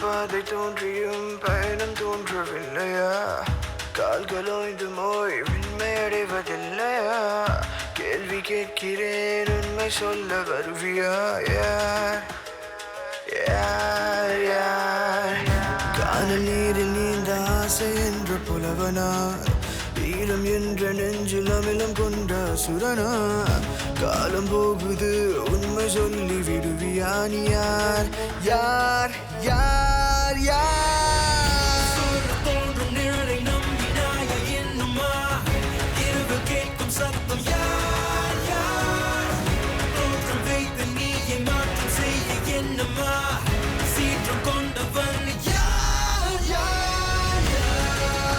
பாதை தோன்றியும் பயணம் தோன்றவில்லையா கால்களோய்ந்து மோய் விண்மை அடைவதில்லையா கேள்வி கேட்கிறேன் உண்மை சொல்ல வருவியா யார் யார் யார் காணல் நீரில் நீந்த ஆசை என்ற புலவனா ஈரம் என்ற நெஞ்சில் அமிலம் கொண்ட சுரனா காலம் போகுது உண்மை சொல்லி விடுவியா நீ யார் யார் யார் யார் தோன்றும் நிழலை நம்பினாய என்னுமா இரவு கேட்கும் சத்தம் யார் யார் தோற்றம் வைத்து நீயை மாற்றம் செய்ய என்னமா சீற்றம் கொண்டவன் யார் யார் யார்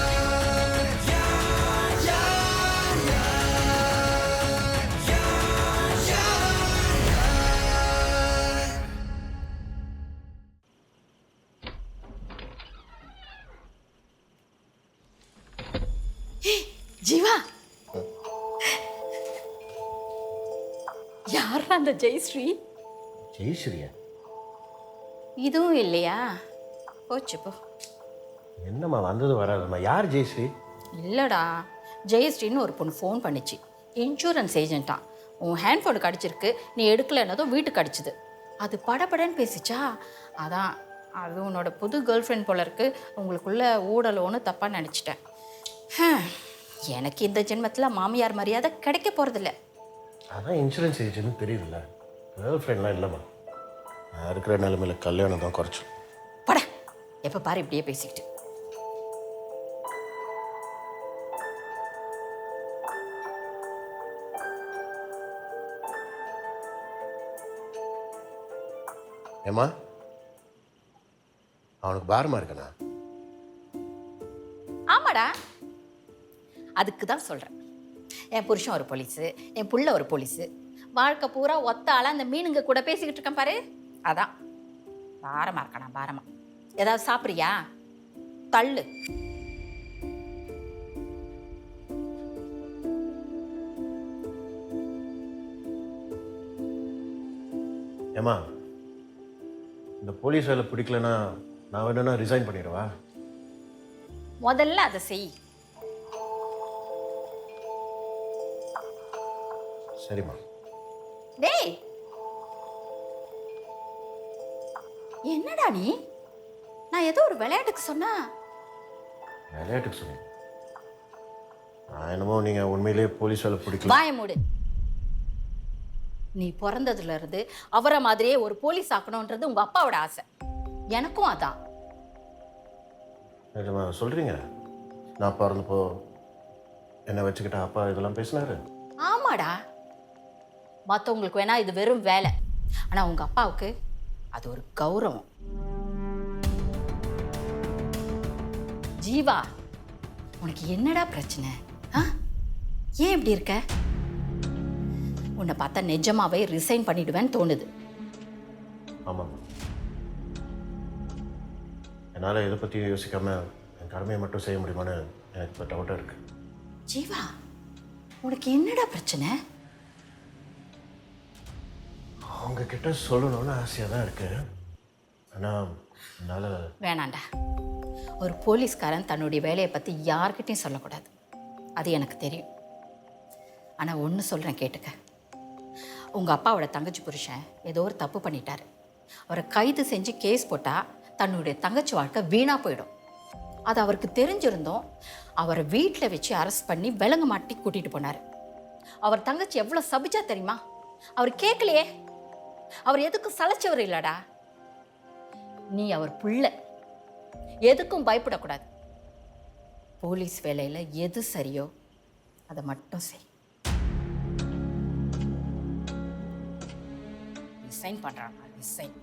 யார் யார் யார் யார் ஜீவா யார் அந்த ஜெயஸ்ரீ? ஜெயஸ்ரீயா? இதுவும் இல்லையா? போச்சு போ. என்னம்மா வந்தது வராதும்மா. யார் ஜெயஸ்ரீ? இல்லைடா, ஜெயஸ்ரீன்னு ஒரு பொண்ணு ஃபோன் பண்ணிச்சு. இன்சூரன்ஸ் ஏஜென்ட்டான். உன் ஹேண்ட்ஃபோனு கிடச்சிருக்கு, நீ எடுக்கலைன்னதும் வீட்டுக்கு அடிச்சுது. அது படபடன்னு பேசிச்சா, அதான் அது உன்னோட புது கேர்ள் ஃப்ரெண்ட் போல இருக்கு. உங்களுக்குள்ள ஊடலோன்னு தப்பாக நினச்சிட்டேன். எனக்கு இந்த ஜென்மத்தில் மாமியார் மரியாதை கிடைக்க போகிறதில்ல. அதான் இன்சூரன்ஸ் ஏஜென்ட்னு தெரியுதுல்ல. கேர்ள் ஃப்ரெண்ட்லாம் இல்லைம்மா. நான் இருக்கிற நிலைமையில் கல்யாணம் தான் குறைச்சோம். பட எப்போ பாரு இப்படியே பேசிக்கிட்டு. ஏம்மா, அவனுக்கு பாரமா இருக்கண்ணா? ஆமாடா, அதுக்கு தான் சொல்கிறேன். என் புருஷன் ஒரு போலீஸு, என் புள்ள ஒரு போலீஸு, வாழ்க்கை பூரா ஒத்த ஆளாக அந்த மீனுங்க கூட பேசிக்கிட்டு இருக்கேன் பாரு. அதான் பாரமாக இருக்கணா. பாரமா ஏதாவது சாப்பிட்றியா? தள்ளு. ஏம்மா, இந்த போலீஸ் வேலை பிடிக்கலன்னா நான் வேணும்னா ரிசைன் பண்ணிடுவா? முதல்ல அதை செய். சரிம்மா. டேய், என்னடா நீ? நான் ஏதோ ஒரு விளையாட்டுக்கு சொன்னா. விளையாட்டுக்கு சொன்னேன். நான் என்னமோ நீங்கள் உண்மையிலேயே போலீஸ் வேலை பிடிக்கல. வாய மூடு. நீ பிறந்ததுல இருந்து அவரை மாதிரியே ஒரு போலீஸ் ஆக்கணும்ன்றது உங்க அப்பாவோட ஆசை. எனக்கும் அதான். நிஜமா சொல்கிறீங்க? நான் பிறந்தப்போ என்னை வச்சுக்கிட்ட அப்பா இதெல்லாம் பேசினாரு? ஆமாடா, மற்றவங்களுக்கு வேணா இது வெறும் வேலை, ஆனால் உங்க அப்பாவுக்கு அது ஒரு கௌரவம். ஜீவா, உனக்கு என்னடா பிரச்சனை? ஏன் இப்படி இருக்க? உன்னை பார்த்தா நிஜமாவே ரிசைன் பண்ணிடுவேன்னு தோணுது. ஆமாம், என்னால் இதை பற்றி யோசிக்காமல் என் கடமையை மட்டும் செய்ய முடியுமான்னு எனக்கு இப்போ டவுட்டாக இருக்கு. ஜீவா, உனக்கு என்னடா பிரச்சனை? அவங்க கிட்ட சொல்லணும்னு ஆசையாக தான் இருக்கு. ஆனால் என்னால். வேணாண்டா, ஒரு போலீஸ்காரன் தன்னுடைய வேலையை பற்றி யார்கிட்டையும் சொல்லக்கூடாது. அது எனக்கு தெரியும். ஆனால் ஒன்று சொல்கிறேன், கேட்டுக்க. உங்கள் அப்பாவோட தங்கச்சி புருஷன் ஏதோ ஒரு தப்பு பண்ணிட்டாரு. அவரை கைது செஞ்சு கேஸ் போட்டால் தன்னுடைய தங்கச்சி வாழ்க்கை வீணாக போயிடும். அது அவருக்கு தெரிஞ்சிருந்தோம் அவரை வீட்டில் வச்சு அரெஸ்ட் பண்ணி விலங்கு மாட்டி கூட்டிகிட்டு போனார். அவர் தங்கச்சி எவ்வளோ சபிச்சா தெரியுமா? அவர் கேட்கலையே. அவர் எதுக்கும் சளைச்சவர் இல்லடா. நீ அவர் புள்ள, எதுக்கும் பயப்படக்கூடாது. போலீஸ் வேலையில் எது சரியோ அதை மட்டும் செய். ரிசைன் பண்றாங்க. ரிசைன்.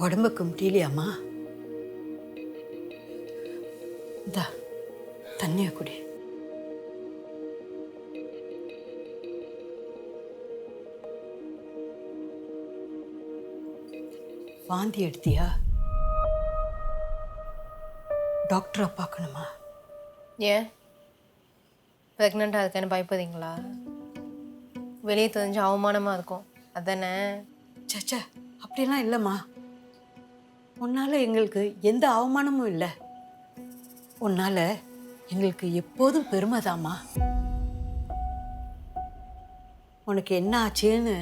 உடம்புக்கு முடியலையாம்மா? இந்தா தண்ணியை குடி. வாந்தி எடுத்தியா? டாக்டரை பார்க்கணுமா? ஏன் ப்ரெக்னெண்ட்டாக இருக்கேன்னு பயப்படுறீங்களா? வெளியே தெரிஞ்சு அவமானமாக இருக்கும் அதானே? சச்சா, அப்படிலாம் இல்லைம்மா. உன்னால் எங்களுக்கு எந்த அவமானமும் இல்லை. உன்னால் எங்களுக்கு எப்போதும் பெருமைதாம்மா. உனக்கு என்ன ஆச்சுன்னு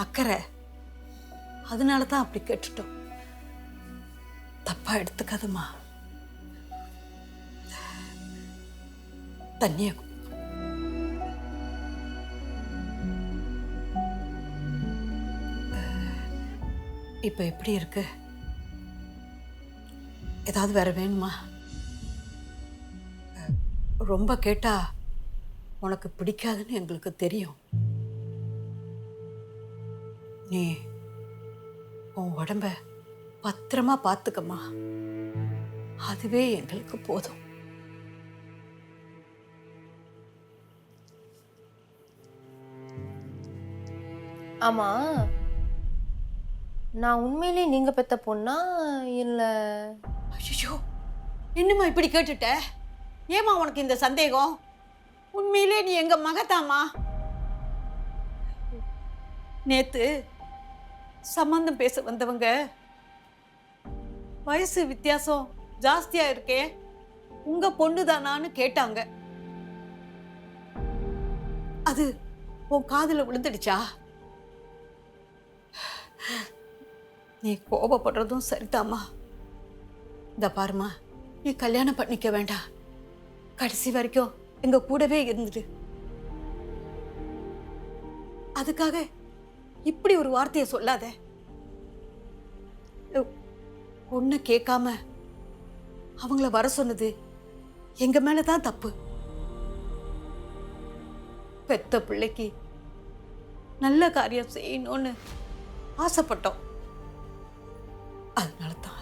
அக்கறை, அதனால தான் அப்படி கேட்டுட்டோம். தப்பா எடுத்துக்காதம்மா. தண்ணியை இப்போ எப்படி இருக்கு? ஏதாவது வேற வேணுமா? ரொம்ப கேட்டா உனக்கு பிடிக்காதுன்னு எங்களுக்கு தெரியும். நீ உன் உடம்ப பத்திரமா பார்த்துக்கம்மா. அதுவே எங்களுக்கு போதும். ஆமாம், நான் உண்மையிலே நீங்கள் பெற்ற பொண்ணா இல்லை? ஐயோ, இன்னுமா இப்படி கேட்டுட்ட? ஏமா உனக்கு இந்த சந்தேகம்? உண்மையிலே நீ எங்க மகத்தாமா. நேத்து சம்பந்தம் பேச வந்தவங்க வயசு வித்தியாசம் ஜாஸ்தியா இருக்கே, உங்க பொண்ணுதானான்னு கேட்டாங்க. அது உன் காதுல விழுந்துடுச்சா? நீ கோபப்படுறதும் சரிதாம்மா. இந்த பாருமா, நீ கல்யாணம் பண்ணிக்க வேண்டாம். கடைசி வரைக்கும் எங்க கூடவே இருந்துடு. அதுக்காக இப்படி ஒரு வார்த்தையை சொல்லாத. ஒன்னு கேட்காம அவங்கள வர சொன்னது எங்க மேலதான் தப்பு. பெத்த பிள்ளைக்கு நல்ல காரியம் செய்யணும்னு ஆசைப்பட்டோம். அதனால தான்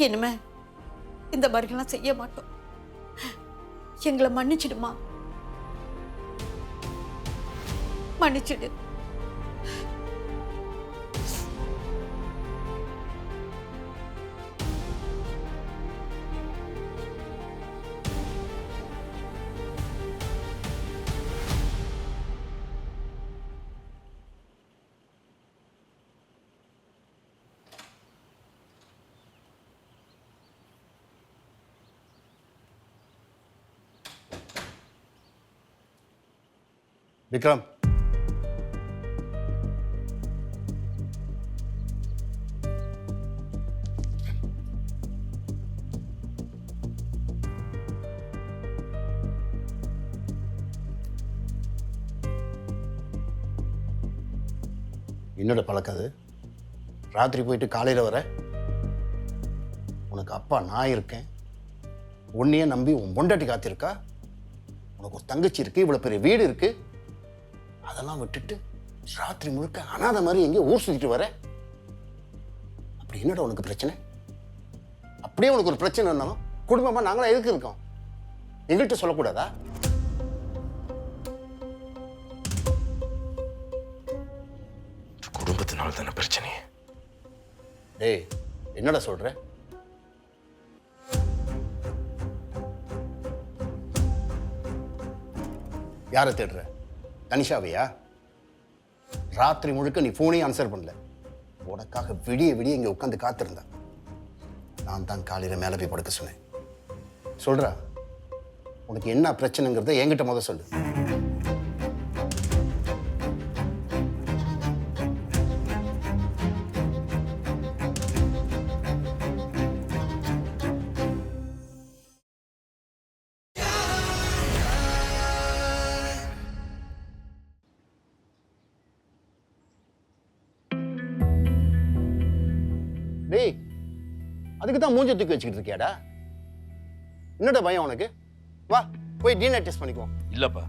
இனிமே இந்த மாதிரிலாம் செய்ய மாட்டோம். எங்களை மன்னிச்சிடுமா, மன்னிச்சிடு. விக்ரம், என்னோட பழக்கம் அது? ராத்திரி போயிட்டு காலையில் வர. உனக்கு அப்பா நான் இருக்கேன். உன்னையே நம்பி உன் பொண்டாட்டி காத்திருக்கா. உனக்கு ஒரு தங்கச்சி இருக்கு, இவ்வளோ பெரிய வீடு இருக்கு. அதெல்லாம் விட்டுட்டு ராத்திரி முழுக்க அனாதை மாதிரி எங்கேயோ ஊர் சுற்றிட்டு வர. அப்படி என்னடா உனக்கு பிரச்சனை? அப்படியே உனக்கு ஒரு பிரச்சனை இருந்தாலும் குடும்பமா நாங்களாம் எதுக்கு இருக்கோம்? எங்கள்கிட்ட சொல்லக்கூடாதா? குடும்பத்தினால தானே பிரச்சனை. டேய், என்னடா சொல்ற? யாரை தேடுற? தனிஷாவையா? ராத்திரி முழுக்க நீ போனே ஆன்சர் பண்ணல. உனக்காக விடிய விடிய இங்க உட்காந்து காத்திருந்த. நான் தான் காலையில மேல போய் படுக்க சொன்னேன். சொல்றா, உனக்கு என்ன பிரச்சனைங்கிறத என்கிட்ட முத சொல்லு. டேய், அதுக்கு தான் மூஞ்ச தூக்கி வச்சுக்கிட்டு இருக்கியாடா? என்னடா பயம் உனக்கு? வா, போய் டிஎன்ஏ டெஸ்ட் பண்ணிக்குவோம். இல்லப்பா,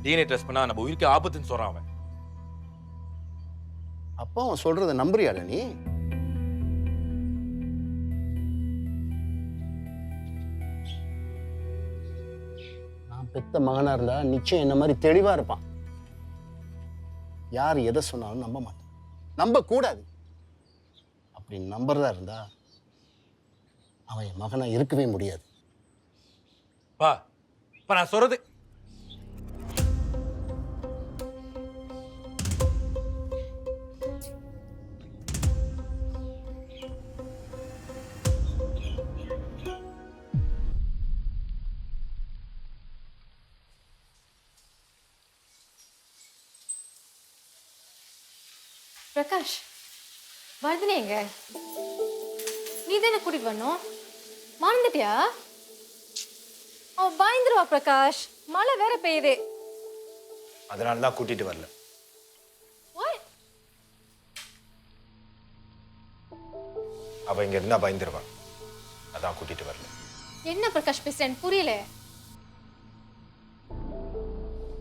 டிஎன்ஏ டெஸ்ட் பண்ணா நம்ம உயிருக்கு ஆபத்துன்னு சொல்றான் அவன். அப்போ அவன் சொல்றதை நம்புறியாடா நீ? நான் பெத்த மகனா இருந்தா நிச்சயம் என்ன மாதிரி தெளிவா இருப்பான். யார் எதை சொன்னாலும் நம்ப மாட்டான், நம்ப கூடாது. அப்படி நம்புறதா இருந்தா அவன் என் மகனா இருக்கவே முடியாது. பா இப்ப நான் சொல்றது பிரகாஷ், வர்தினி எங்க? நீ தானே கூட்டிட்டு வரணும், மறந்துட்டியா? அவ பயந்துருவா பிரகாஷ், மழை வேற பெய்யுது. அதனால தான் கூட்டிட்டு வரல. What? அவ இங்க இருந்தா பயந்துருவா, அதான் கூட்டிட்டு வரல. என்ன பிரகாஷ் பேசுறேன் புரியல.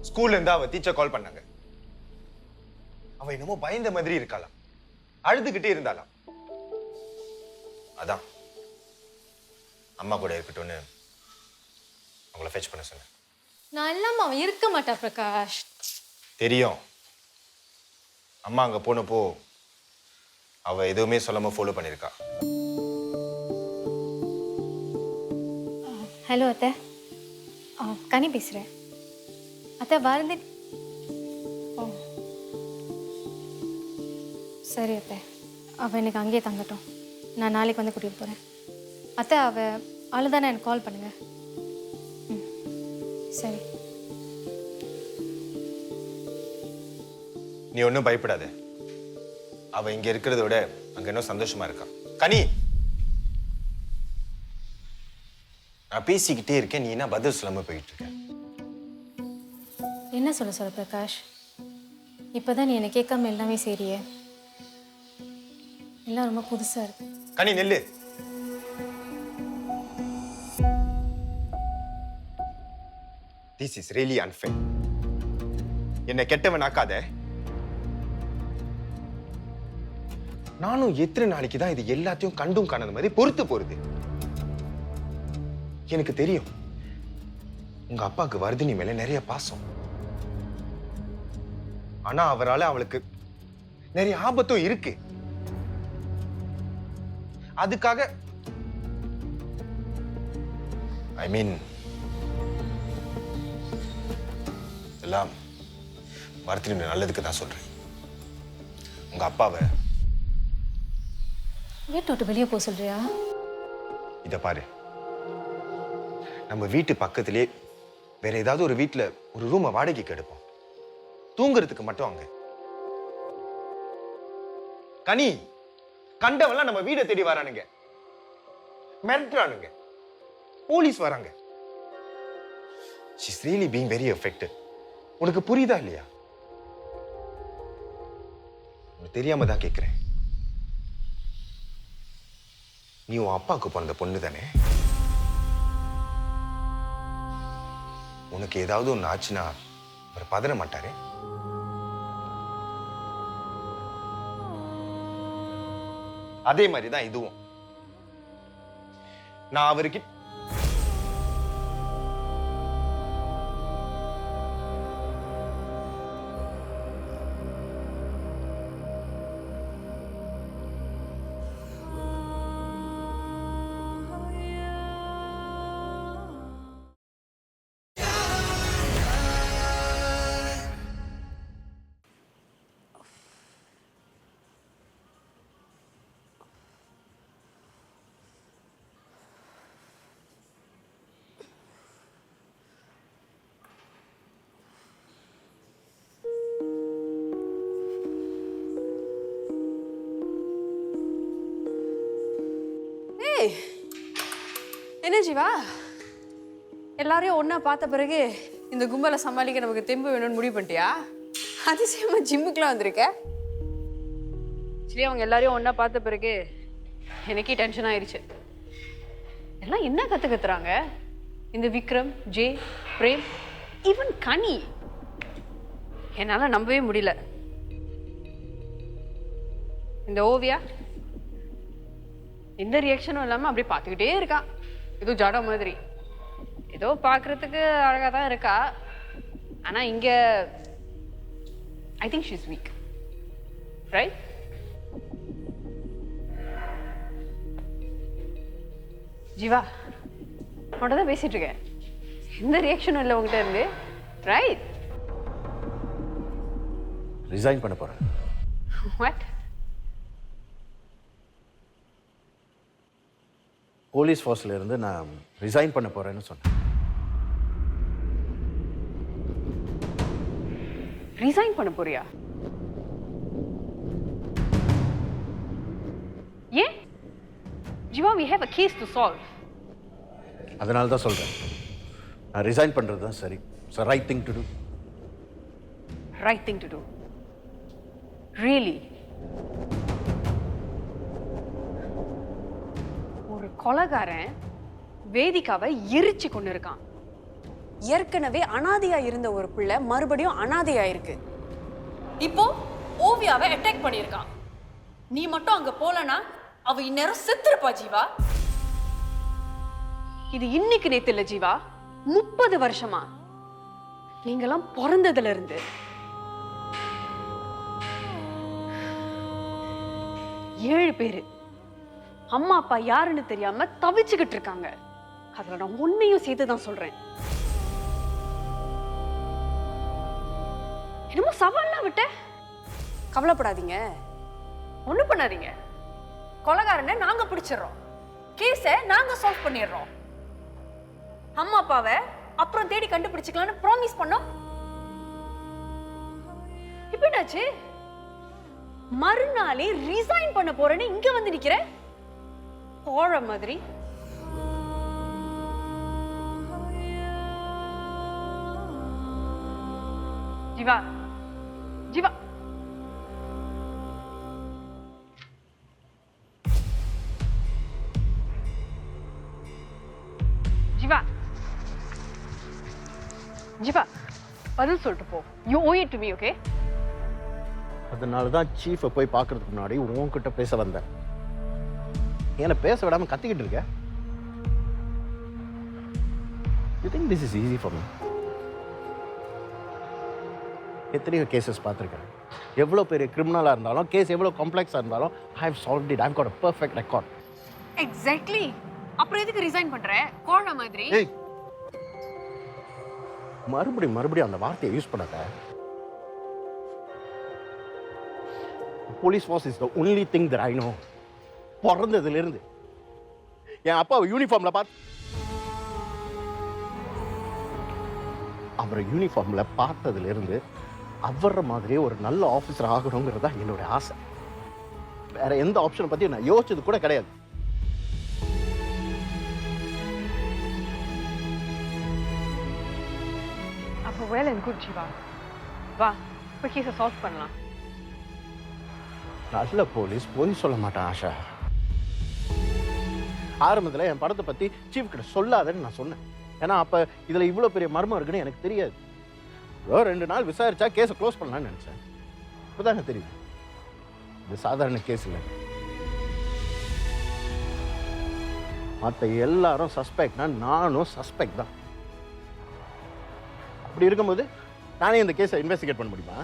ஸ்கூல்ல இருந்தா அவ டீச்சர் கால் பண்ணாங்க. அவ என்னமோ பயந்த மாதிரி இருக்காளாம், அழுதுகிட்டே இருந்தாளாம். அதான் அம்மா கூட இருக்கட்டும்னு அவங்கள ஃபெச் பண்ண சொன்னேன். நான் இல்லாம அவன் இருக்க மாட்டா பிரகாஷ். தெரியும், அம்மா அங்க போனப்போ அவ எதுவுமே சொல்லாம ஃபாலோ பண்ணிருக்கா. ஹலோ அத்தை, கனி பேசுறேன். அத்தை வருந்தி. ஓ சரி அத்தை, அவள் எனக்கு அங்கேயே தங்கட்டும், நான் நாளைக்கு வந்து கூட்டிகிட்டு போகிறேன். அத்தை அவள் அழுதானே எனக்கு கால் பண்ணுங்க. ம் சரி. நீ ஒன்றும் பயப்படாத, அவ இங்க இருக்கிறத விட அங்க இன்னும் சந்தோஷமா இருக்கா. கனி, நான் பேசிக்கிட்டே இருக்கேன், நீ என்ன பதில் சொல்லாம போயிட்டு இருக்க? என்ன சொல்ல பிரகாஷ், இப்போதான் நீ என்னை கேட்காம எல்லாமே சரியே, எல்லாம் ரொம்ப புதுசாக இருக்கு. கனி நெல்லு. This is really unfair. என்னை கெட்டவன் ஆக்காத. நானும் எத்தனை நாளைக்கு தான் இது எல்லாத்தையும் கண்டும் காணாத மாதிரி பொறுத்து போறது. எனக்கு தெரியும் உங்க அப்பாவுக்கு வர்தினி மேல நிறைய பாசம். ஆனா அவரால அவளுக்கு நிறைய ஆபத்தும் இருக்கு. அதுக்காக ஐ மீன் எல்லாம் வர்தினி நல்லதுக்கு தான் சொல்றேன். உங்க அப்பாவை வீட்டை விட்டு வெளியே போக சொல்றியா? இத பாரு, நம்ம வீட்டு பக்கத்திலே வேற ஏதாவது ஒரு வீட்டுல ஒரு ரூமை வாடகைக்கு எடுப்போம், தூங்குறதுக்கு மட்டும் அங்க. கனி, கண்டவெல்லாம் நம்ம வீடை தேடி வரானுங்க, மிரட்டுறானுங்க, போலீஸ் வராங்க. She's really being very affected. உனக்கு புரியுதா இல்லையா? உனக்கு தெரியாம தான் கேட்கிறேன். நீ உன் அப்பாவுக்கு பிறந்த பொண்ணு தானே? உனக்கு ஏதாவது ஒன்று ஆச்சுன்னா அவர் பதற மாட்டாரு? அதே மாதிரி தான் இதுவும். நான் அவருக்கு என்ன ஜீவா, எல்லாரையும் ஒன்றா பார்த்த பிறகு இந்த கும்பலை சமாளிக்க நமக்கு தெம்பு வேணும்னு முடிவு பண்ணிட்டியா? அதிசயமா ஜிம்முக்குலாம் வந்திருக்க. சரி, அவங்க எல்லாரையும் ஒன்றா பார்த்த பிறகு எனக்கே டென்ஷன் ஆயிடுச்சு. எல்லாம் என்ன கற்றுக்கத்துறாங்க இந்த விக்ரம், ஜே, பிரேம், ஈவன் கனி. என்னால் நம்பவே முடியல. இந்த ஓவியா எந்த ரியாக்ஷனும் இல்லாமல் அப்படியே பார்த்துக்கிட்டே இருக்கா. ஏதோ ஜட மாதிரி. ஏதோ பார்க்குறதுக்கு அழகாக தான் இருக்கா. ஆனால் இங்கே I think she is weak, right? Jeeva, உன்கிட்ட தான் பேசிட்டு இருக்கேன். எந்த ரியாக்ஷனும் இல்லை உங்ககிட்ட இருந்து, ரைட்? ரிசைன் பண்ண போகிறேன். வாட்? போலீஸ் ஃபோர்ஸில் இருந்து நான் ரிசைன் பண்ண போகிறேன்னு சொன்னேன். ரிசைன் பண்ண போறியா? ஏன்? Jeeva, we have a case to solve. அதனால தான் சொல்கிறேன், நான் ரிசைன் பண்ணுறது தான் சரி. It's right thing to do. Right thing to do. Really? ஒரு கொலைகாரன் வேதிகாவை எரிச்சு கொண்டு இருக்கான். ஏற்கனவே அனாதையா இருந்த ஒரு பிள்ளை மறுபடியும் அனாதையா இருக்கு. இப்போ ஓவியாவை அட்டாக் பண்ணியிருக்கான். நீ மட்டும் அங்க போலனா அவ இந்நேரம் செத்துருப்பா ஜீவா. இது இன்னைக்கு நேத்து இல்ல ஜீவா, 30 வருஷமா. நீங்கெல்லாம் பிறந்ததுல இருந்து 7 பேரு அம்மா அப்பா யாருன்னு தெரியாம தவிச்சுக்கிட்டு இருக்காங்க. அதுல நான் உன்னையும் சேர்த்து தான் சொல்றேன். என்னமோ சவால்லாம் விட்ட. கவலைப்படாதீங்க, ஒண்ணும் பண்ணாதீங்க. கொலைகாரனை நாங்க பிடிச்சிடறோம், கேஸை நாங்க சால்வ் பண்ணிடுறோம். அம்மா அப்பாவை அப்புறம் தேடி கண்டுபிடிச்சுக்கலாம்னு ப்ராமிஸ் பண்ணோம். இப்ப என்னாச்சு? மறுநாளே ரிசைன் பண்ண போறேன்னு இங்க வந்து நிக்கிற போற மாதிரி. ஜீவா, ஜீவா, ஜீவா, ஜீவா, பதில் சொல்லிட்டு போ. You O it to me, okay? அதனால தான் சீஃபை போய் பார்க்கறதுக்கு முன்னாடி உன்கிட்ட பேச வந்தேன். ஏன்னா பேச விடாமல் கத்திக்கிட்டு இருக்க. You think this is easy for me? எத்தனையோ கேசஸ் பார்த்துருக்கேன். எவ்வளோ பெரிய கிரிமினலாக இருந்தாலும், கேஸ் எவ்வளோ காம்ப்ளெக்ஸாக இருந்தாலும், I have solved it. I have got a perfect record. Exactly. அப்புறம் எதுக்கு ரிசைன் பண்ற? கோழ மாதிரி. ஏய், மறுபடியும் அந்த வார்த்தையை யூஸ் பண்ணாத. Police Phars is the only thing that I know. பிறந்ததுலேருந்து என் அப்பாவை யூனிஃபார்மில் அவரை யூனிஃபார்மில் பார்த்ததுலேருந்து அவர மாதிரியே ஒரு நல்ல ஆஃபீஸர் ஆகணுங்கிறது தான் என்னோட ஆசை. வேற எந்த ஆப்ஷனை பற்றி நான் யோசிச்சது கூட கிடையாது. அப்போ well and good ஜீவா. வா, இப்போ கேஸை சால்வ் பண்ணலாம். நல்ல போலீஸ் சொல்ல மாட்டேன் ஆஷா. ஆரம்பத்தில் என் படத்தை பற்றி சீஃப் கிட்ட சொல்லாதன்னு நான் சொன்னேன். ஏன்னா அப்போ இதில் இவ்வளோ பெரிய மர்மம் இருக்குன்னு எனக்கு தெரியாது. 2 நாள் விசாரிச்சா கேஸை க்ளோஸ் பண்ணலான்னு நினச்சேன். இப்போதாங்க தெரியுது இது சாதாரண கேஸ் இல்லை. மற்ற எல்லாரும் சஸ்பெக்ட்னா நானும் சஸ்பெக்ட் தான். அப்படி இருக்கும்போது நானே இந்த கேஸை இன்வெஸ்டிகேட் பண்ண முடியுமா?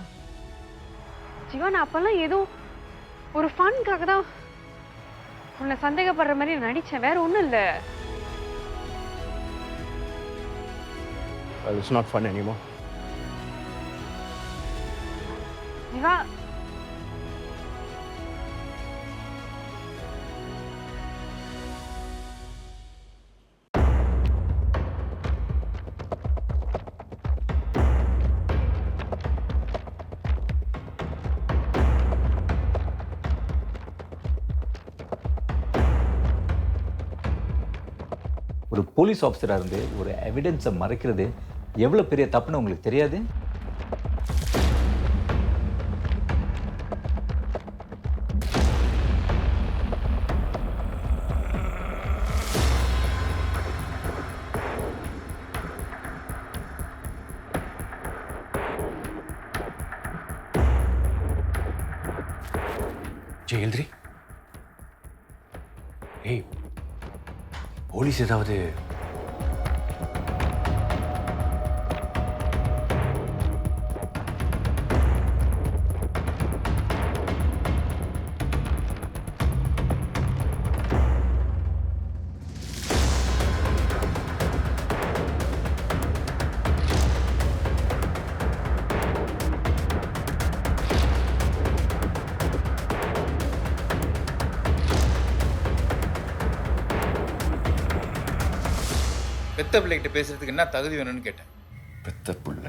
ஜீவா, நான் அப்பெல்லாம் ஏதோ ஒரு ஃபன்காக தான் உன்னை சந்தேகப்படுற மாதிரி நடிச்சேன், வேற ஒன்றும் இல்லை. It's not fun anymore. Jeeva, ஒரு போலீஸ் ஆஃபீஸராக இருந்து ஒரு எவிடன்ஸை மறைக்கிறது எவ்வளோ பெரிய தப்புன்னு உங்களுக்கு தெரியாது? ஜெயந்திரி, ஏய், போலீஸ் ஏதாவது? பெத்த பிள்ளைகிட்ட பேசுறதுக்கு என்ன தகுதி வேணும்னு கேட்டேன். பெத்த புள்ள